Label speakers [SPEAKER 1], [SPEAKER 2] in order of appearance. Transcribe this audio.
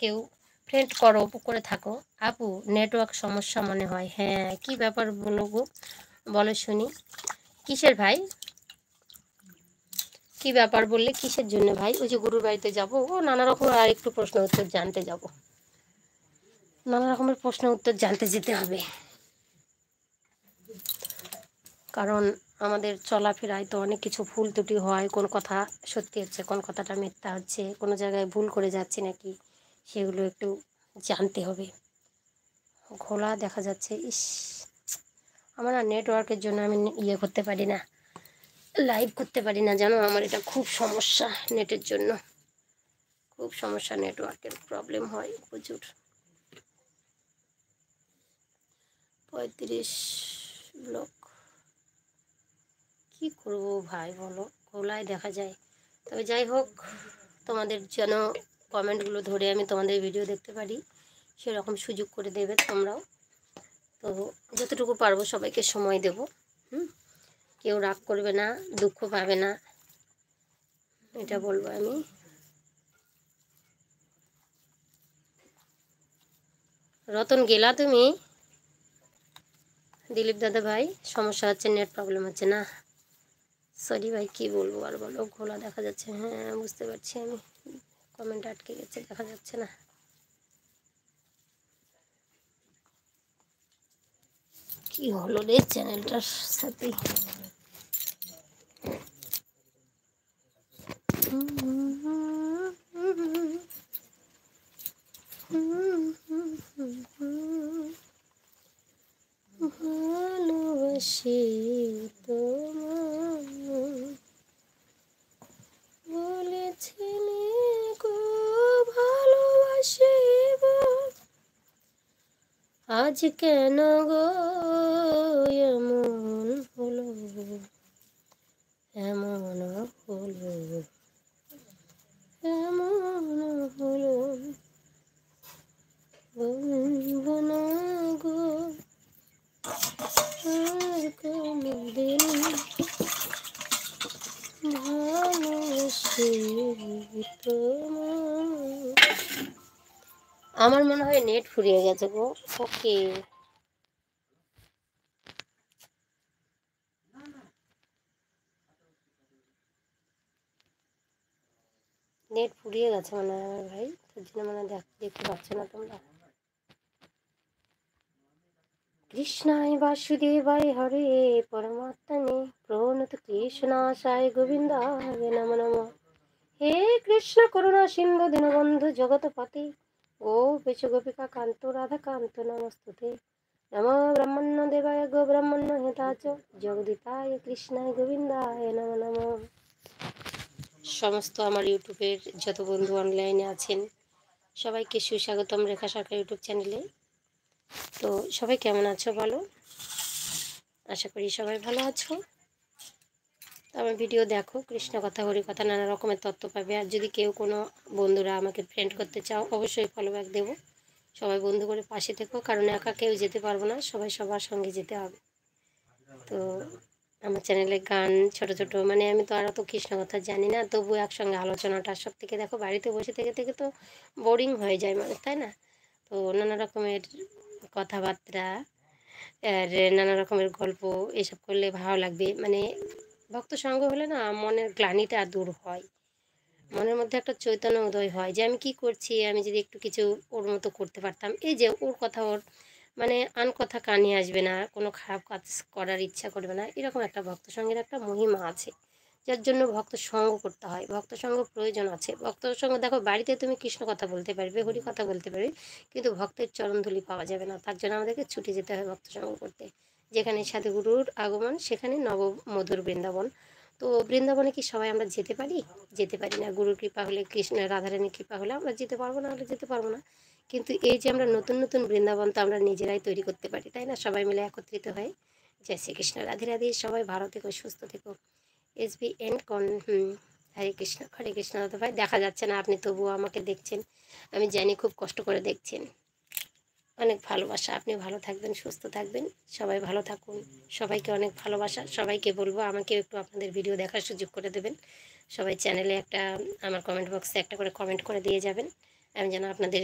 [SPEAKER 1] কেউ ফ্রেন্ড করে থাকো। আপু নেটওয়ার্ক সমস্যা মনে হয়। হ্যাঁ, কি ব্যাপার বলো গো, বলো শুনি। কিসের ভাই, কি ব্যাপার বললে, কিসের জন্য ভাই? ওই যে গুরুর বাড়িতে যাব, ও নানা রকম আর একটু প্রশ্ন উত্তর জানতে যাব, নানা রকমের প্রশ্ন উত্তর জানতে যেতে হবে। কারণ আমাদের চলাফেরায় তো অনেক কিছু ভুল ত্রুটি হয়, কোন কথা সত্যি হচ্ছে, কোন কথাটা মিথ্যা হচ্ছে, কোনো জায়গায় ভুল করে যাচ্ছি নাকি, সেগুলো একটু জানতে হবে। ঘোলা দেখা যাচ্ছে, ইস, আমার না নেটওয়ার্কের জন্য আমি করতে পারি না, লাইভ করতে পারি না, জানো আমার এটা খুব সমস্যা, নেটের জন্য খুব সমস্যা, নেটওয়ার্কের প্রবলেম হয় প্রচুর। 35 ব্লক কি করবো ভাই বলো, খোলায় দেখা যায়। তবে যাই হোক, তোমাদের যেন কমেন্টগুলো ধরে আমি তোমাদের ভিডিও দেখতে পারি সেরকম সুযোগ করে দেবে তোমরাও। তো যতটুকু পারবো সবাইকে সময় দেব। কেউ রাগ করবে না, দুঃখ পাবে না, এটা বলবো আমি। রতন গেলা তুমি? দিলীপ দাদা ভাই, সমস্যা হচ্ছে, নেট প্রবলেম হচ্ছে না? সরি ভাই, কি বলবো আর বলো, ঘোলা দেখা যাচ্ছে। হ্যাঁ বুঝতে পারছি আমি, কমেন্ট আটকে গেছে, দেখা যাচ্ছে না। কি হলো রে চ্যানেলটার সাথে? ভালোবাসি তোমায় বলেছিলে গো, ভালোবাসিব, আজ কেন গো এমন হলো, এমন হলো, এমন হলো, বলবো না গো আর কোনদিন, ভালোবাসি তোমায়। আমার মনে হয় নেট ফুরিয়ে গেছে গো। ওকে, নেট ফুরিয়ে গেছে মনে হয় আমার ভাই, তার জন্য মনে হয় দেখতে পাচ্ছ না তোমরা। কৃষ্ণায় বাসুদেবায় হরে পরমাত্মনে প্রণত কৃষ্ণাশায় গোবিন্দায় নমো নমঃ। হে কৃষ্ণ করুণা সিন্ধু দীনবন্ধু জগৎপতে গোপেশ গোপিকা কান্ত রাধা কান্ত নমস্তুতে। নমো ব্রহ্মণ্য দেবায় গো ব্রহ্মণ্য হেতাচ জগদিতায় কৃষ্ণায় গোবিন্দায় নমো নমঃ। সমস্ত আমার ইউটিউবের যত বন্ধু অনলাইনে আছেন সবাইকে সুস্বাগতম রেখা সরকার ইউটিউব চ্যানেলে। তো সবাই কেমন আছো বলো, আশা করি সবাই ভালো আছো। আমার ভিডিও দেখো, কৃষ্ণ কথা হরি কথা নানা রকমের তথ্য পাবে। আর যদি কেউ কোনো বন্ধুরা আমাকে ফ্রেন্ড করতে চাও অবশ্যই ফলো ব্যাক দেবো। সবাই বন্ধু করে পাশে থেকো, কারণ একা কেউ যেতে পারবো না, সবাই সবার সঙ্গে যেতে হবে। তো আমার চ্যানেলে গান ছোট ছোট, মানে আমি তো আর অত কৃষ্ণ কথা জানি না, তবু একসঙ্গে আলোচনাটা সব থেকে দেখো, বাড়িতে বসে থেকে থেকে তো বোরিং হয়ে যায় মানুষ, তাই না? তো নানা রকমের কথাবার্তা আর নানা রকমের গল্প এসব করলে ভালো লাগবে। মানে ভক্ত সঙ্গ হলে না মনের গ্লানিটা দূর হয়, মনের মধ্যে একটা চৈতন্য উদয় হয় যে আমি কি করছি, আমি যদি একটু কিছু ওর মতো করতে পারতাম, এই যে ওর কথা, ওর মানে আন কথা কানে আসবে না, কোনো খারাপ কাজ করার ইচ্ছা করবে না, এরকম একটা ভক্ত সঙ্গের একটা মহিমা আছে, যার জন্য ভক্ত সঙ্গ করতে হয়, ভক্ত সঙ্গ প্রয়োজন আছে। ভক্ত সঙ্গ দেখো, বাড়িতে তুমি কৃষ্ণ কথা বলতে পারবে, হরি কথা বলতে পারবে, কিন্তু ভক্তের চরণধুলি পাওয়া যাবে না, তার জন্য আমাদেরকে ছুটে যেতে হয় ভক্ত সঙ্গ করতে। যেখানে সাধুগুরুর আগমন সেখানে নব মধুর বৃন্দাবন। তো বৃন্দাবনে কি সবাই আমরা যেতে পারি? যেতে পারি না। গুরুর কৃপা হলে, কৃষ্ণ রাধারানীর কৃপা হলে আমরা যেতে পারবো, না হলে যেতে পারবো না। কিন্তু এই যে আমরা নতুন নতুন বৃন্দাবন তো আমরা নিজেরাই তৈরি করতে পারি, তাই না? সবাই মিলে একত্রিত হয়ে। জয় শ্রীকৃষ্ণ, রাধে রাধে, সবাই ভালো থেকো, সুস্থ থেকো। SBN হরে কৃষ্ণ, হরে কৃষ্ণ। দাদা ভাই দেখা যাচ্ছে না, আপনি তবুও আমাকে দেখছেন, আমি জানি খুব কষ্ট করে দেখছেন। অনেক ভালোবাসা, আপনি ভালো থাকবেন, সুস্থ থাকবেন, সবাই ভালো থাকুন। সবাইকে অনেক ভালোবাসা। সবাইকে বলবো আমাকেও একটু আপনাদের ভিডিও দেখার সুযোগ করে দেবেন। সবাই চ্যানেলে একটা, আমার কমেন্ট বক্সে একটা করে কমেন্ট করে দিয়ে যাবেন, আমি যেন আপনাদের